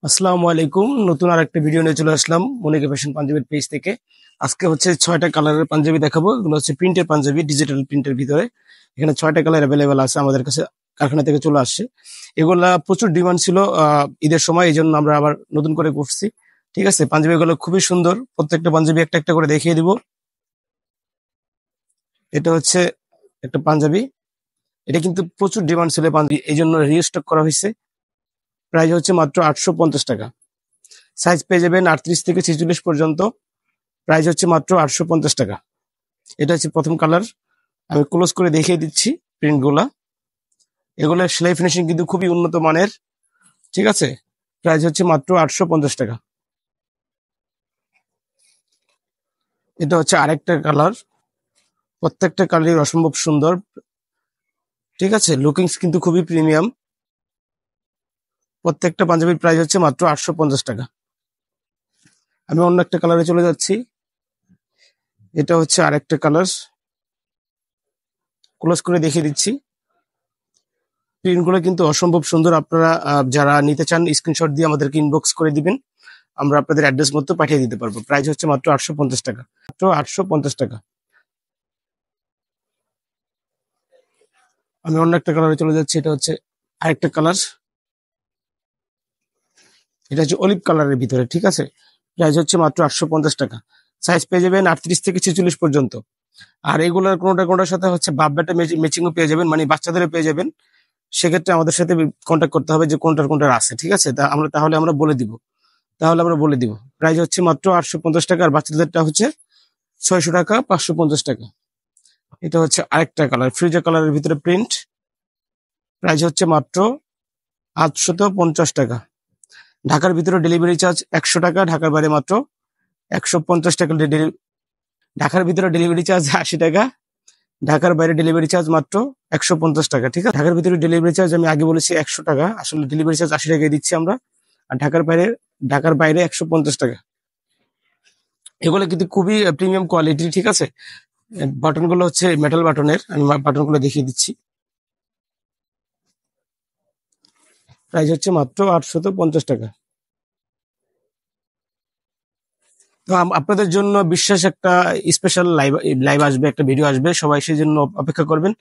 আসসালামু আলাইকুম। নতুন আরেকটা ভিডিও নিয়ে চলে আসলাম মনিকা ফ্যাশন পাঞ্জাবির পেজ থেকে। আজকে হচ্ছে 6টা কালারের পাঞ্জাবি দেখাবো। এগুলো হচ্ছে প্রিন্টের পাঞ্জাবি, ডিজিটাল প্রিন্টের ভিতরে। এখানে 6টা কালার অ্যাভেলেবেল আছে, আমাদের কাছে কারখানা থেকে চলে আসছে। এগুলা প্রচুর ডিমান্ড ছিল ঈদের সময়, এই জন্য আমরা আবার নতুন করে করছি। ঠিক আছে, পাঞ্জাবিগুলো খুবই সুন্দর। প্রত্যেকটা পাঞ্জাবি একটা একটা করে দেখিয়ে দিব। এটা হচ্ছে একটা পাঞ্জাবি, এটা কিন্তু প্রচুর ডিমান্ড ছিল পাঞ্জাবি, এই জন্য রিস্টক করা হয়েছে। প্রাইস হচ্ছে মাত্র 850 টাকা। সাইজ পেয়ে যাবেন 38 থেকে 46 পর্যন্ত। প্রাইস হচ্ছে মাত্র 850 টাকা। এটা হচ্ছে প্রথম কালার। আমি ক্লোজ করে দেখিয়ে দিচ্ছি প্রিন্ট গুলা। এগুলোর সেলাই ফিনিশিং কিন্তু খুবই উন্নত মানের। ঠিক আছে, প্রাইস হচ্ছে মাত্র 850 টাকা। এটা হচ্ছে আরেকটা কালার। প্রত্যেকটা কালারই অসম্ভব সুন্দর। ঠিক আছে, লুকিংস কিন্তু খুবই প্রিমিয়াম। প্রত্যেকটা পাঞ্জাবির প্রাইস হচ্ছে মাত্র 850 টাকা। আমি অন্য একটা কালারে চলে যাচ্ছি। এটা হচ্ছে আরেকটা কালার, ক্লোজ করে দেখিয়ে দিচ্ছি। প্রিন্টগুলো কিন্তু অসম্ভব সুন্দর। আপনারা যারা নিতে চান স্ক্রিনশট দিয়ে আমাদেরকে ইনবক্স করে দিবেন, আমরা আপনাদের অ্যাড্রেস মতো পাঠিয়ে দিতে পারবো। প্রাইস হচ্ছে মাত্র 850 টাকা। মাত্র 850 টাকা। আমি অন্য একটা কালারে চলে যাচ্ছি। এটা হচ্ছে আরেকটা কালার। এটা হচ্ছে অলিভ কালারের ভিতরে। ঠিক আছে, প্রাইস হচ্ছে মাত্র 850 টাকা। সাইজ পেয়ে যাবেন 38 থেকে 46 পর্যন্ত। আর এগুলোর কোনোটা কোনোটার সাথে হচ্ছে বাব্বাটা ম্যাচিংও পেয়ে যাবেন, মানে বাচ্চাদেরও পেয়ে যাবেন। সেক্ষেত্রে আমাদের সাথে কন্ট্যাক্ট করতে হবে যে কোনটার কোনটার আছে। ঠিক আছে, তাহলে আমরা বলে দিব। প্রাইস হচ্ছে মাত্র 850 টাকা। আর বাচ্চাদেরটা হচ্ছে 600 টাকা, 550 টাকা। এটা হচ্ছে আরেকটা কালার, ফ্রিজা কালারের ভিতরে প্রিন্ট। প্রাইস হচ্ছে মাত্র 850 টাকা। ঢাকার ভিতরে ডেলিভারি চার্জ 100 টাকা, ঢাকার বাইরে মাত্র 150 টাকা। ঢাকার ভিতরে ডেলিভারি চার্জ 80 টাকা, ঢাকার বাইরে ডেলিভারি চার্জ মাত্র 150 টাকা। ঠিক আছে, ঢাকার ভিতরে ডেলিভারি চার্জ আমি আগে বলেছি 100 টাকা, আসলে ডেলিভারি চার্জ 80 টাকায় দিচ্ছি আমরা। আর ঢাকার বাইরে 150 টাকা। এগুলো কিন্তু খুবই প্রিমিয়াম কোয়ালিটি। ঠিক আছে, বাটন গুলো হচ্ছে মেটাল বাটনের। আমি বাটন গুলো দেখিয়ে দিচ্ছি। প্রাইস হচ্ছে মাত্র 850 টাকা। তো আপনাদের জন্য বিশেষ একটা স্পেশাল লাইভ লাইভ আসবে, একটা ভিডিও আসবে, সবাই সেই জন্য অপেক্ষা করবেন।